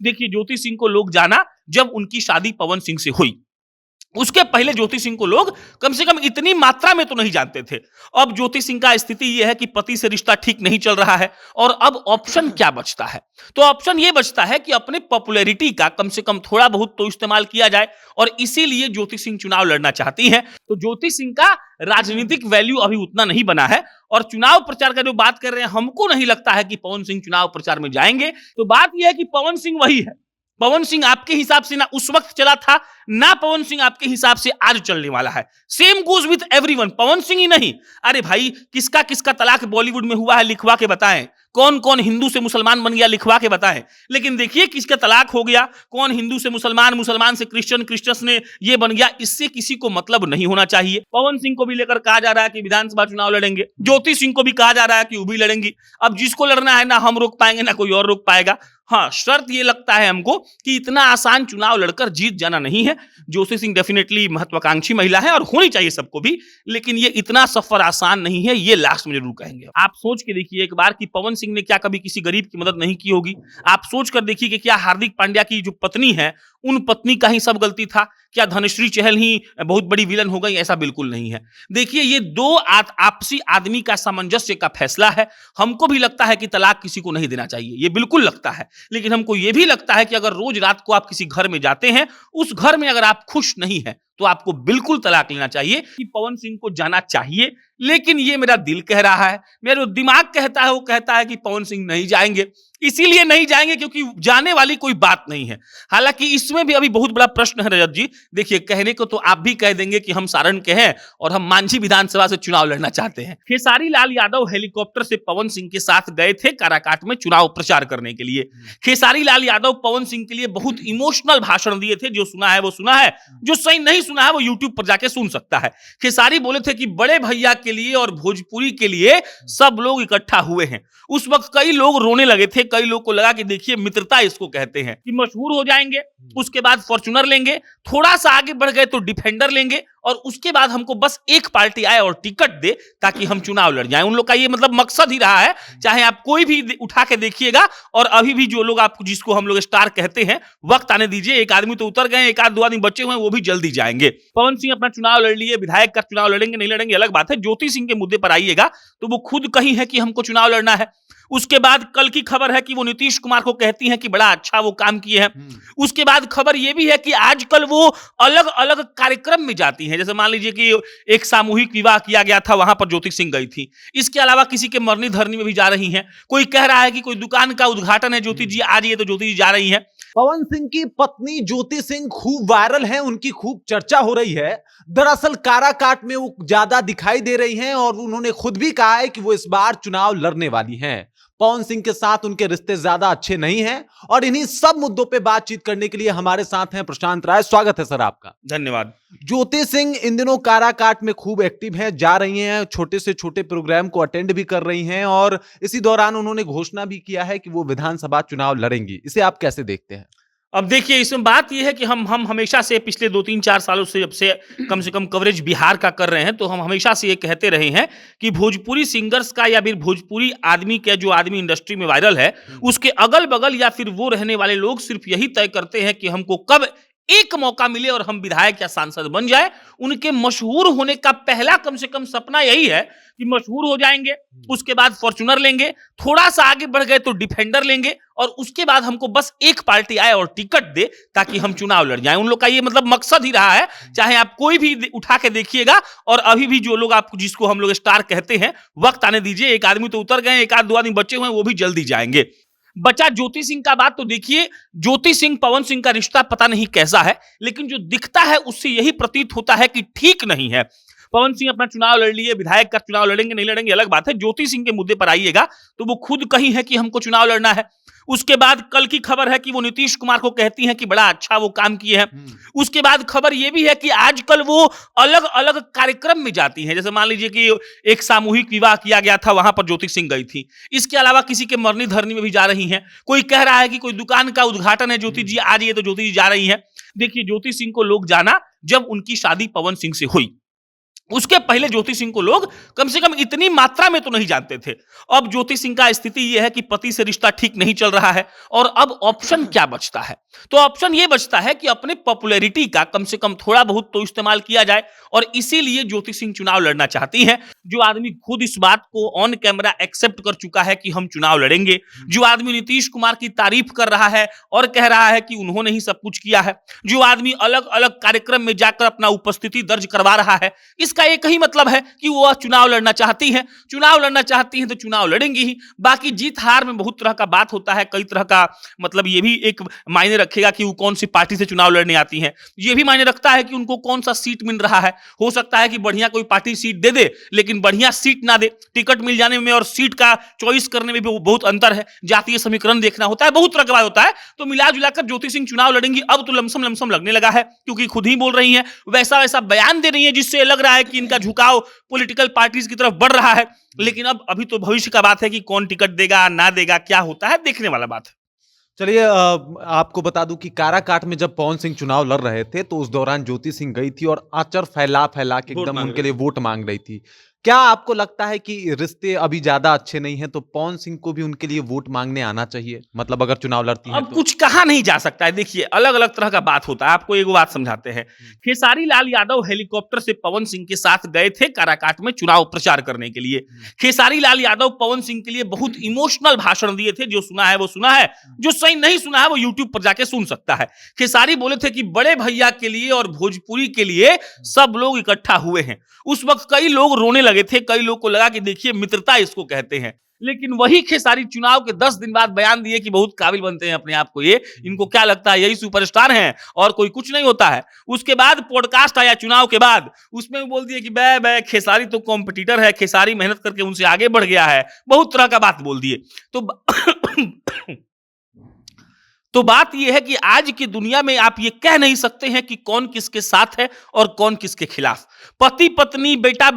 देखिए ज्योति सिंह को लोग जाना जब उनकी शादी पवन सिंह से हुई। उसके पहले ज्योति सिंह को लोग कम से कम इतनी मात्रा में तो नहीं जानते थे। अब ज्योति सिंह का स्थिति यह है कि पति से रिश्ता ठीक नहीं चल रहा है और अब ऑप्शन क्या बचता है? तो ऑप्शन यह बचता है कि अपने पॉपुलैरिटी का कम से कम थोड़ा बहुत तो इस्तेमाल किया जाए और इसीलिए ज्योति सिंह चुनाव लड़ना चाहती हैं। तो ज्योति सिंह का राजनीतिक वैल्यू अभी उतना नहीं बना है और चुनाव प्रचार का जो बात कर रहे हैं, हमको नहीं लगता है कि पवन सिंह चुनाव प्रचार में जाएंगे। तो बात यह है कि पवन सिंह वही है। पवन सिंह आपके हिसाब से ना उस वक्त चला था, ना पवन सिंह आपके हिसाब से आज चलने वाला है। Same goes with everyone, Pawan Singh ही नहीं। अरे भाई, किसका किसका तलाक बॉलीवुड में हुआ है लिखवा के बताएं। कौन कौन हिंदू से मुसलमान बन गया लिखवा के बताएं। लेकिन देखिए किसका तलाक हो गया, कौन हिंदू से मुसलमान, मुसलमान से क्रिश्चियन, क्रिश्चियन ने ये बन गया। इससे किसी को मतलब नहीं होना चाहिए। पवन सिंह को भी लेकर कहा जा रहा है कि विधानसभा चुनाव लड़ेंगे, ज्योति सिंह को भी कहा जा रहा है कि वो भी लड़ेंगी। अब जिसको लड़ना है ना हम रोक पाएंगे ना कोई और रोक पाएगा। हाँ, शर्त ये लगता है हमको कि इतना आसान चुनाव लड़कर जीत जाना नहीं है। ज्योति सिंह डेफिनेटली महत्वाकांक्षी महिला है और होनी चाहिए सबको भी, लेकिन ये इतना सफर आसान नहीं है, ये लास्ट में जरूर कहेंगे। आप सोच के देखिए एक बार कि पवन सिंह ने क्या कभी किसी गरीब की मदद नहीं की होगी? आप सोच कर देखिए कि क्या हार्दिक पांड्या की जो पत्नी है उन पत्नी का ही सब गलती था? क्या धनश्री चहल ही बहुत बड़ी विलन हो गई? ऐसा बिल्कुल नहीं है। देखिए ये दो आपसी आदमी का सामंजस्य का फैसला है। हमको भी लगता है कि तलाक किसी को नहीं देना चाहिए, ये बिल्कुल लगता है। लेकिन हमको ये भी लगता है कि अगर रोज रात को आप किसी घर में जाते हैं, उस घर में अगर आप खुश नहीं है तो आपको बिल्कुल तलाक लेना चाहिए। कि पवन सिंह को जाना चाहिए, लेकिन ये मेरा दिल कह रहा है, मेरा जो दिमाग कहता है वो कहता है कि पवन सिंह नहीं जाएंगे। इसीलिए नहीं जाएंगे क्योंकि जाने वाली कोई बात नहीं है। हालांकि इसमें भी अभी बहुत बड़ा प्रश्न है रजत जी। देखिए कहने को तो आप भी कह देंगे कि हम सारण के हैं और हम मांझी विधानसभा से चुनाव लड़ना चाहते हैं। खेसारी लाल यादव हेलीकॉप्टर से पवन सिंह के साथ गए थे काराकाट में चुनाव प्रचार करने के लिए। खेसारी लाल यादव पवन सिंह के लिए बहुत इमोशनल भाषण दिए थे। जो सुना है वो सुना है, जो सही नहीं सुना है वो यूट्यूब पर जाके सुन सकता है। खेसारी बोले थे कि बड़े भैया के लिए और भोजपुरी के लिए सब लोग इकट्ठा हुए हैं। उस वक्त कई लोग रोने लगे थे। कई लोग को लगा कि देखिए मित्रता इसको कहते हैं कि मशहूर हो जाएंगे, उसके बाद फॉर्च्यूनर लेंगे, थोड़ा सा आगे बढ़ गए तो डिफेंडर लेंगे और उसके बाद हमको बस एक पार्टी आए और टिकट दे ताकि हम चुनाव लड़ जाएं। उन लोग का ये मतलब मकसद ही रहा है। चाहे आप कोई भी उठा के देखिएगा और अभी भी जो लोग आपको जिसको हम लोग स्टार कहते हैं, वक्त आने दीजिए। एक आदमी तो उतर गए, एक आध दो आदमी बचे हुए हैं, वो भी जल्दी जाएंगे। पवन सिंह अपना चुनाव लड़ लिए, विधायक का चुनाव लड़ेंगे नहीं लड़ेंगे अलग बात है। ज्योति सिंह के मुद्दे पर आइएगा तो वो खुद कही है कि हमको चुनाव लड़ना है। उसके बाद कल की खबर है कि वो नीतीश कुमार को कहती हैं कि बड़ा अच्छा वो काम किए हैं। उसके बाद खबर ये भी है कि आजकल वो अलग अलग कार्यक्रम में जाती हैं। जैसे मान लीजिए कि एक सामूहिक विवाह किया गया था, वहां पर ज्योति सिंह गई थी। इसके अलावा किसी के मरनी धरनी में भी जा रही हैं। कोई कह रहा है कि कोई दुकान का उद्घाटन है, ज्योति जी आ रही है तो ज्योति जी जा रही है। पवन सिंह की पत्नी ज्योति सिंह खूब वायरल हैं, उनकी खूब चर्चा हो रही है। दरअसल काराकाट में वो ज्यादा दिखाई दे रही हैं और उन्होंने खुद भी कहा है कि वो इस बार चुनाव लड़ने वाली हैं। पवन सिंह के साथ उनके रिश्ते ज्यादा अच्छे नहीं हैं और इन्हीं सब मुद्दों पे बातचीत करने के लिए हमारे साथ हैं प्रशांत राय। स्वागत है सर आपका। धन्यवाद। ज्योति सिंह इन दिनों काराकाट में खूब एक्टिव हैं, जा रही हैं, छोटे से छोटे प्रोग्राम को अटेंड भी कर रही हैं और इसी दौरान उन्होंने घोषणा भी किया है कि वो विधानसभा चुनाव लड़ेंगी। इसे आप कैसे देखते हैं? अब देखिए इसमें बात यह है कि हम हमेशा से पिछले 2-3-4 सालों से जब से कम कवरेज बिहार का कर रहे हैं तो हम हमेशा से ये कहते रहे हैं कि भोजपुरी सिंगर्स का या फिर भोजपुरी आदमी का जो आदमी इंडस्ट्री में वायरल है उसके अगल बगल या फिर वो रहने वाले लोग सिर्फ यही तय करते हैं कि हमको कब एक मौका मिले और हम विधायक या सांसद बन जाए। उनके मशहूर होने का पहला कम से कम सपना यही है कि मशहूर हो जाएंगे, उसके बाद फॉर्च्यूनर लेंगे, थोड़ा सा आगे बढ़ गए तो डिफेंडर लेंगे और उसके बाद हमको बस एक पार्टी आए और टिकट दे ताकि हम चुनाव लड़ जाएं। उन लोग का ये मतलब मकसद ही रहा है। चाहे आप कोई भी उठा के देखिएगा और अभी भी जो लोग आपको जिसको हम लोग स्टार कहते हैं, वक्त आने दीजिए। एक आदमी तो उतर गए, एक आध दो आदमी बचे हुए हैं, वो भी जल्दी जाएंगे। बचा ज्योति सिंह का बात, तो देखिए ज्योति सिंह पवन सिंह का रिश्ता पता नहीं कैसा है, लेकिन जो दिखता है उससे यही प्रतीत होता है कि ठीक नहीं है। पवन सिंह अपना चुनाव लड़ लिए, विधायक का चुनाव लड़ेंगे नहीं लड़ेंगे अलग बात है। ज्योति सिंह के मुद्दे पर आइएगा तो वो खुद कही है कि हमको चुनाव लड़ना है। उसके बाद कल की खबर है कि वो नीतीश कुमार को कहती हैं कि बड़ा अच्छा वो काम किए हैं। उसके बाद खबर ये भी है कि आजकल वो अलग अलग कार्यक्रम में जाती हैं। जैसे मान लीजिए कि एक सामूहिक विवाह किया गया था, वहां पर ज्योति सिंह गई थी। इसके अलावा किसी के मरनी धरनी में भी जा रही हैं। कोई कह रहा है कि कोई दुकान का उद्घाटन है, ज्योति जी आ रही है तो ज्योति जी जा रही है। देखिए ज्योति सिंह को लोग जाना जब उनकी शादी पवन सिंह से हुई। उसके पहले ज्योति सिंह को लोग कम से कम इतनी मात्रा में तो नहीं जानते थे। अब ज्योति सिंह का स्थिति यह है कि पति से रिश्ता ठीक नहीं चल रहा है और अब ऑप्शन क्या बचता है? तो ऑप्शन यह बचता है कि अपने पॉपुलैरिटी का कम से कम थोड़ा बहुत तो इस्तेमाल किया जाए और इसीलिए ज्योति सिंह चुनाव लड़ना चाहती हैं। जो आदमी खुद इस बात को ऑन कैमरा एक्सेप्ट कर चुका है कि हम चुनाव लड़ेंगे, जो आदमी नीतीश कुमार की तारीफ कर रहा है और कह रहा है कि उन्होंने ही सब कुछ किया है, जो आदमी अलग अलग कार्यक्रम में जाकर अपना उपस्थिति दर्ज करवा रहा है, इसका एक ही मतलब है कि वो चुनाव लड़ना चाहती हैं। चुनाव लड़ना चाहती हैं तो चुनाव लड़ेंगी ही। बाकी जीत हार में बहुत तरह का बात होता है, कई तरह का मतलब ये भी एक मायने रखेगा कि वो कौन सी पार्टी से चुनाव लड़ने आती हैं। ये भी मायने रखता है कि उनको कौन सा सीट मिल रहा है। हो सकता है कि बढ़िया कोई पार्टी सीट दे दे लेकिन बढ़िया सीट ना दे। टिकट मिल जाने में और सीट का चॉइस करने में भी बहुत अंतर है। जातीय समीकरण देखना होता है, बहुत तरह का बात होता है। तो मिला जुलाकर ज्योति सिंह चुनाव लड़ेंगी अब तो लमसम लमसम लगने लगा है, क्योंकि खुद ही बोल रही हैं, वैसा वैसा बयान दे रही है जिससे लग रहा है कि इनका झुकाव पॉलिटिकल पार्टीज की तरफ बढ़ रहा है। लेकिन अब अभी तो भविष्य का बात है कि कौन टिकट देगा ना देगा, क्या होता है देखने वाला बात है। चलिए आपको बता दूं कि काराकाट में जब पवन सिंह चुनाव लड़ रहे थे तो उस दौरान ज्योति सिंह गई थी और आचर फैला फैला के वोट एकदम मांग उनके लिए वोट मांग रही थी। क्या आपको लगता है कि रिश्ते अभी ज्यादा अच्छे नहीं हैं तो पवन सिंह को भी उनके लिए वोट मांगने आना चाहिए, मतलब अगर चुनाव लड़ती हैं अब तो? कुछ कहा नहीं जा सकता है। देखिए अलग अलग तरह का बात होता है, आपको एक बात समझाते हैं। खेसारी लाल यादव हेलीकॉप्टर से पवन सिंह के साथ गए थे काराकाट में चुनाव प्रचार करने के लिए। खेसारी लाल यादव पवन सिंह के लिए बहुत इमोशनल भाषण दिए थे। जो सुना है वो सुना है, जो सही नहीं सुना है वो यूट्यूब पर जाके सुन सकता है। खेसारी बोले थे कि बड़े भैया के लिए और भोजपुरी के लिए सब लोग इकट्ठा हुए हैं। उस वक्त कई लोग रोने लगे थे, कई लोग को लगा कि देखिए मित्रता इसको कहते हैं। लेकिन वही खेसारी चुनाव के 10 दिन बाद बयान दिए कि बहुत काबिल बनते हैं अपने आप को ये, इनको क्या लगता है यही सुपरस्टार हैं और कोई कुछ नहीं होता है। उसके बाद पॉडकास्ट आया चुनाव के बाद, उसमें वो बोल दिए कि बे खेसारी तो कॉम्पिटिटर है, खेसारी मेहनत करके उनसे आगे बढ़ गया है, बहुत तरह का बात बोल दिए। तो बात यह है कि आज की दुनिया में आप ये कह नहीं सकते हैं कि कौन किसके साथ है और कौन किसके खिलाफ। पति पत्नी, बेटा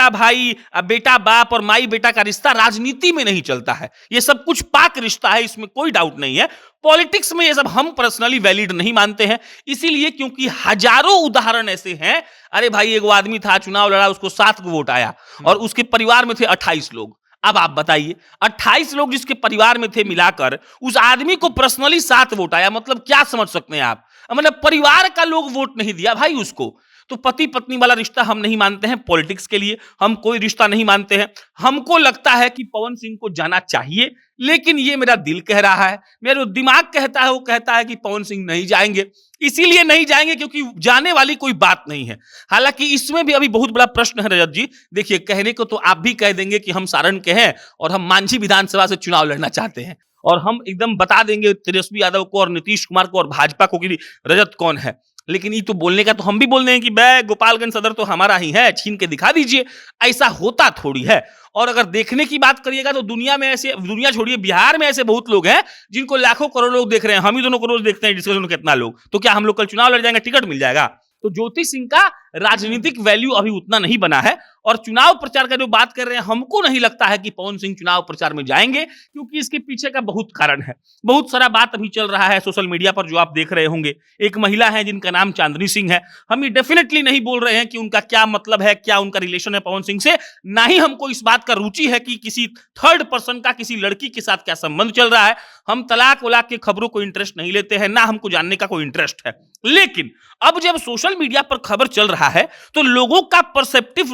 भाई, बेटा बाप और माई बेटा का रिश्ता राजनीति में नहीं चलता है। ये सब कुछ पाक रिश्ता है, इसमें कोई डाउट नहीं है। पॉलिटिक्स में ये सब हम पर्सनली वैलिड नहीं मानते हैं, इसीलिए क्योंकि हजारों उदाहरण ऐसे हैं। अरे भाई एक आदमी था, चुनाव लड़ा, उसको 7 वोट आया और उसके परिवार में थे 28 लोग। अब आप बताइए 28 लोग जिसके परिवार में थे मिलाकर, उस आदमी को पर्सनली 7 वोट आया, मतलब क्या समझ सकते हैं आप? मतलब परिवार का लोग वोट नहीं दिया भाई उसको। तो पति पत्नी वाला रिश्ता हम नहीं मानते हैं। पॉलिटिक्स के लिए हम कोई रिश्ता नहीं मानते हैं। हमको लगता है कि पवन सिंह को जाना चाहिए, लेकिन ये मेरा दिल कह रहा है, मेरा दिमाग कहता है, वो कहता है कि पवन सिंह नहीं जाएंगे। इसीलिए नहीं जाएंगे क्योंकि जाने वाली कोई बात नहीं है। हालांकि इसमें भी अभी बहुत बड़ा प्रश्न है रजत जी। देखिए कहने को तो आप भी कह देंगे कि हम सारण के हैं और हम मांझी विधानसभा से चुनाव लड़ना चाहते हैं, और हम एकदम बता देंगे तेजस्वी यादव को और नीतीश कुमार को और भाजपा को कि रजत कौन है। लेकिन ये तो बोलने का तो हम भी बोल रहे हैं कि बे गोपालगंज सदर तो हमारा ही है, छीन के दिखा दीजिए। ऐसा होता थोड़ी है। और अगर देखने की बात करिएगा तो दुनिया में ऐसे, दुनिया छोड़िए, बिहार में ऐसे बहुत लोग हैं जिनको लाखों करोड़ लोग देख रहे हैं। हम ही दोनों को रोज देखते हैं डिस्कशन में कितना लोग। तो क्या हम लोग कल चुनाव लड़ जाएंगे, टिकट मिल जाएगा? तो ज्योति सिंह का राजनीतिक वैल्यू अभी उतना नहीं बना है। और चुनाव प्रचार का जो बात कर रहे हैं, हमको नहीं लगता है कि पवन सिंह चुनाव प्रचार में जाएंगे, क्योंकि इसके पीछे का बहुत कारण है। बहुत सारा बात अभी चल रहा है सोशल मीडिया पर, जो आप देख रहे होंगे। एक महिला है जिनका नाम चांदनी सिंह है। हम ये डेफिनेटली नहीं बोल रहे हैं कि उनका क्या मतलब है, क्या उनका रिलेशन है पवन सिंह से। ना ही हमको इस बात का रुचि है कि किसी थर्ड पर्सन का किसी लड़की के साथ क्या संबंध चल रहा है। हम तलाक वलाक की खबरों को इंटरेस्ट नहीं लेते हैं, ना हमको जानने का कोई इंटरेस्ट है। लेकिन अब जब सोशल मीडिया पर खबर चल रहा है तो लोगों का पर्सपेक्टिव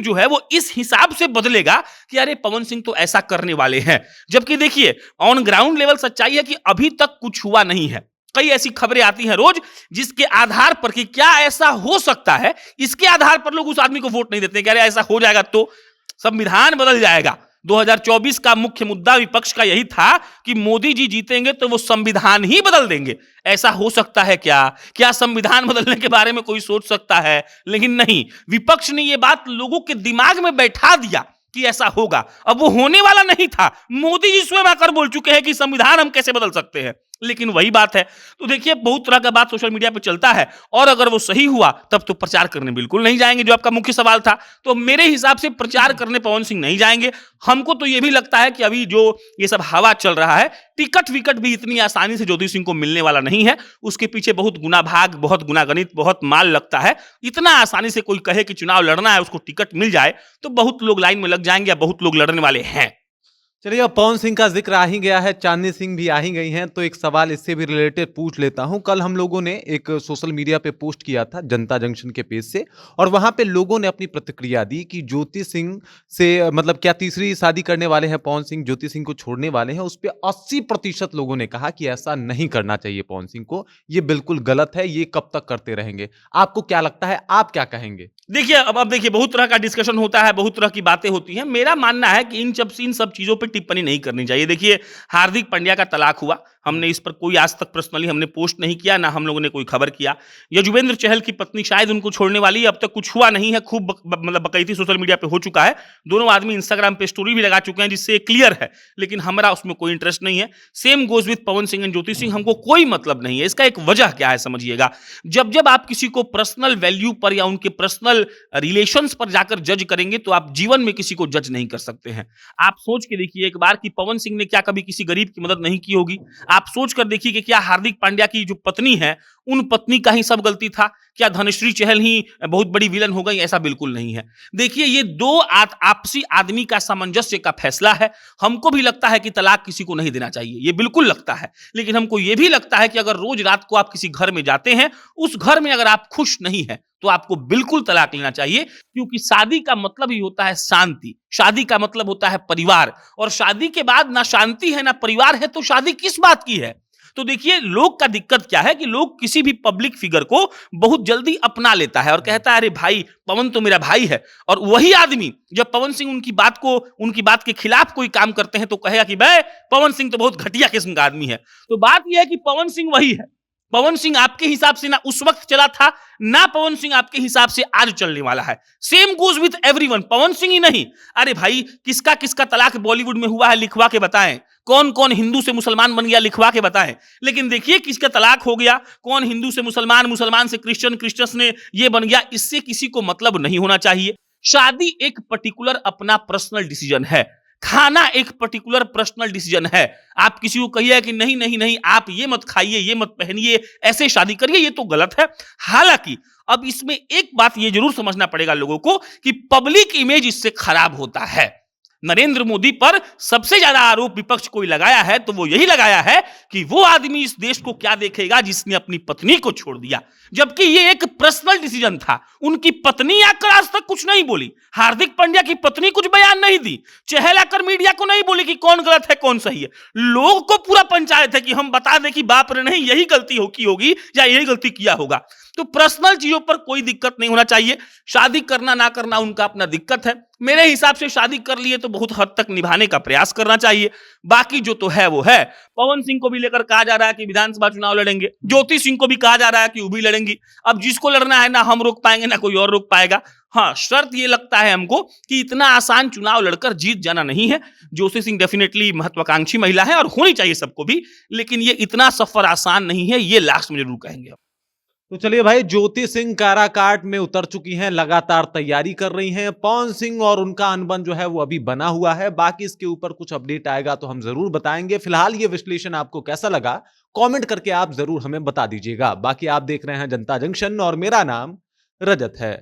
जो है वो इस हिसाब से बदलेगा कि अरे पवन सिंह तो ऐसा करने वाले हैं। जबकि देखिए ऑन ग्राउंड लेवल सच्चाई है कि अभी तक कुछ हुआ नहीं है। कई ऐसी खबरें आती हैं रोज जिसके आधार पर कि क्या ऐसा हो सकता है, इसके आधार पर लोग उस आदमी को वोट नहीं देते कि अरे ऐसा हो जाएगा तो संविधान बदल जाएगा। 2024 का मुख्य मुद्दा विपक्ष का यही था कि मोदी जी जीतेंगे तो वो संविधान ही बदल देंगे। ऐसा हो सकता है क्या? क्या संविधान बदलने के बारे में कोई सोच सकता है? लेकिन नहीं, विपक्ष ने ये बात लोगों के दिमाग में बैठा दिया कि ऐसा होगा। अब वो होने वाला नहीं था। मोदी जी स्वयं आकर बोल चुके हैं कि संविधान हम कैसे बदल सकते हैं। लेकिन वही बात है। तो देखिए बहुत तरह का बात सोशल मीडिया पे चलता है और अगर वो सही हुआ तब तो प्रचार करने बिल्कुल नहीं जाएंगे, जो आपका मुख्य सवाल था। तो मेरे हिसाब से प्रचार करने पवन सिंह नहीं जाएंगे। हमको तो ये भी लगता है कि अभी जो ये सब हवा चल रहा है, टिकट विकट भी इतनी आसानी से ज्योति सिंह को मिलने वाला नहीं है। उसके पीछे बहुत गुना भाग, बहुत गुना गणित, बहुत माल लगता है। इतना आसानी से कोई कहे कि चुनाव लड़ना है, उसको टिकट मिल जाए तो बहुत लोग लाइन में लग जाएंगे या बहुत लोग लड़ने वाले हैं। चलिए, अब पवन सिंह का जिक्र आ ही गया है, चांदनी सिंह भी आ ही गई हैं, तो एक सवाल इससे भी रिलेटेड पूछ लेता हूं। कल हम लोगों ने एक सोशल मीडिया पे पोस्ट किया था जनता जंक्शन के पेज से, और वहां पे लोगों ने अपनी प्रतिक्रिया दी कि ज्योति सिंह से मतलब क्या तीसरी शादी करने वाले हैं पवन सिंह, ज्योति सिंह को छोड़ने वाले हैं। उस पर 80% लोगों ने कहा कि ऐसा नहीं करना चाहिए पवन सिंह को, ये बिल्कुल गलत है, ये कब तक करते रहेंगे। आपको क्या लगता है, आप क्या कहेंगे? देखिए अब देखिए बहुत तरह का डिस्कशन होता है, बहुत तरह की बातें होती हैं। मेरा मानना है कि इन सब चीजों पे टिप्पणी नहीं करनी चाहिए। देखिए हार्दिक पांड्या का तलाक हुआ, हमने इस पर कोई आज तक पर्सनली हमने पोस्ट नहीं किया, ना हम लोगों ने कोई खबर किया। यजुवेंद्र चहल की पत्नी शायद उनको छोड़ने वाली है, अब तक कुछ हुआ नहीं है, खूब मतलब बकैती सोशल मीडिया पे हो चुका है। दोनों आदमी इंस्टाग्राम पे स्टोरी भी लगा चुके हैं जिससे क्लियर है, लेकिन हमारा उसमें कोई इंटरेस्ट नहीं है। Same goes with Pawan Singh and Jyoti Singh, हमको कोई मतलब नहीं है। इसका एक वजह क्या है समझिएगा, जब जब आप किसी को पर्सनल वैल्यू पर या उनके पर्सनल रिलेशंस पर जाकर जज करेंगे तो आप जीवन में किसी को जज नहीं कर सकते हैं। आप सोच के देखिए एक बार कि पवन सिंह ने क्या कभी किसी गरीब की मदद नहीं की होगी? आप सोच कर देखिए कि क्या हार्दिक पांड्या की जो पत्नी है उन पत्नी का ही सब गलती था? क्या धनश्री चहल ही बहुत बड़ी विलन हो गई? ऐसा बिल्कुल नहीं है। देखिए ये दो आपसी आदमी का सामंजस्य का फैसला है। हमको भी लगता है कि तलाक किसी को नहीं देना चाहिए, ये बिल्कुल लगता है, लेकिन हमको ये भी लगता है कि अगर रोज रात को आप किसी घर में जाते हैं, उस घर में अगर आप खुश नहीं है तो आपको बिल्कुल तलाक लेना चाहिए, क्योंकि शादी का मतलब ही होता है शांति, शादी का मतलब होता है परिवार, और शादी के बाद ना शांति है ना परिवार है तो शादी किस बात की है? तो देखिए लोग का दिक्कत क्या है कि लोग किसी भी पब्लिक फिगर को बहुत जल्दी अपना लेता है और कहता है अरे भाई पवन तो मेरा भाई है, और वही आदमी जब पवन सिंह उनकी बात के खिलाफ कोई काम करते हैं तो कहेगा कि भाई पवन सिंह तो बहुत घटिया किस्म का आदमी है। तो बात यह है कि पवन सिंह वही है। पवन सिंह आपके हिसाब से ना उस वक्त चला था, ना पवन सिंह आपके हिसाब से आज चलने वाला है। Same goes with everyone, Pawan Singh ही नहीं। अरे भाई किसका किसका तलाक बॉलीवुड में हुआ है लिखवा के बताएं, कौन कौन हिंदू से मुसलमान बन गया लिखवा के बताएं। लेकिन देखिए किसका तलाक हो गया, कौन हिंदू से मुसलमान, मुसलमान से क्रिश्चियन, क्रिश्चियन से ये बन गया, इससे किसी को मतलब नहीं होना चाहिए। शादी एक पर्टिकुलर अपना पर्सनल डिसीजन है, खाना एक पर्टिकुलर पर्सनल डिसीजन है। आप किसी को कहिए कि नहीं नहीं नहीं आप ये मत खाइए, ये मत पहनिए, ऐसे शादी करिए, ये तो गलत है। हालांकि अब इसमें एक बात ये जरूर समझना पड़ेगा लोगों को कि पब्लिक इमेज इससे खराब होता है। नरेंद्र मोदी पर सबसे ज्यादा आरोप विपक्ष को लगाया है तो वो यही लगाया है कि वो आदमी इस देश को क्या देखेगा जिसने अपनी पत्नी को छोड़ दिया, जबकि ये एक पर्सनल डिसीजन था। उनकी पत्नी आकर आज तक कुछ नहीं बोली, हार्दिक पांड्या की पत्नी कुछ बयान नहीं दी, चहल आकर मीडिया को नहीं बोली कि कौन गलत है कौन सही है। लोग को पूरा पंचायत है कि हम बता दें कि बाप रे नहीं यही गलती होगी या यही गलती किया होगा। तो पर्सनल चीजों पर कोई दिक्कत नहीं होना चाहिए। शादी करना ना करना उनका अपना दिक्कत है। मेरे हिसाब से शादी कर लिए तो बहुत हद तक निभाने का प्रयास करना चाहिए, बाकी जो तो है वो है। पवन सिंह को भी लेकर कहा जा रहा है कि विधानसभा चुनाव लड़ेंगे, ज्योति सिंह को भी कहा जा रहा है कि वो भी लड़ेंगी। अब जिसको लड़ना है ना हम रोक पाएंगे ना कोई और रोक पाएगा। हाँ, शर्त ये लगता है हमको कि इतना आसान चुनाव लड़कर जीत जाना नहीं है। ज्योति सिंह डेफिनेटली महत्वाकांक्षी महिला है और होनी चाहिए सबको भी, लेकिन ये इतना सफर आसान नहीं है, ये लास्ट में जरूर कहेंगे। तो चलिए भाई, ज्योति सिंह काराकाट में उतर चुकी हैं, लगातार तैयारी कर रही हैं। पवन सिंह और उनका अनबन जो है वो अभी बना हुआ है। बाकी इसके ऊपर कुछ अपडेट आएगा तो हम जरूर बताएंगे। फिलहाल ये विश्लेषण आपको कैसा लगा कमेंट करके आप जरूर हमें बता दीजिएगा। बाकी आप देख रहे हैं जनता जंक्शन और मेरा नाम रजत है।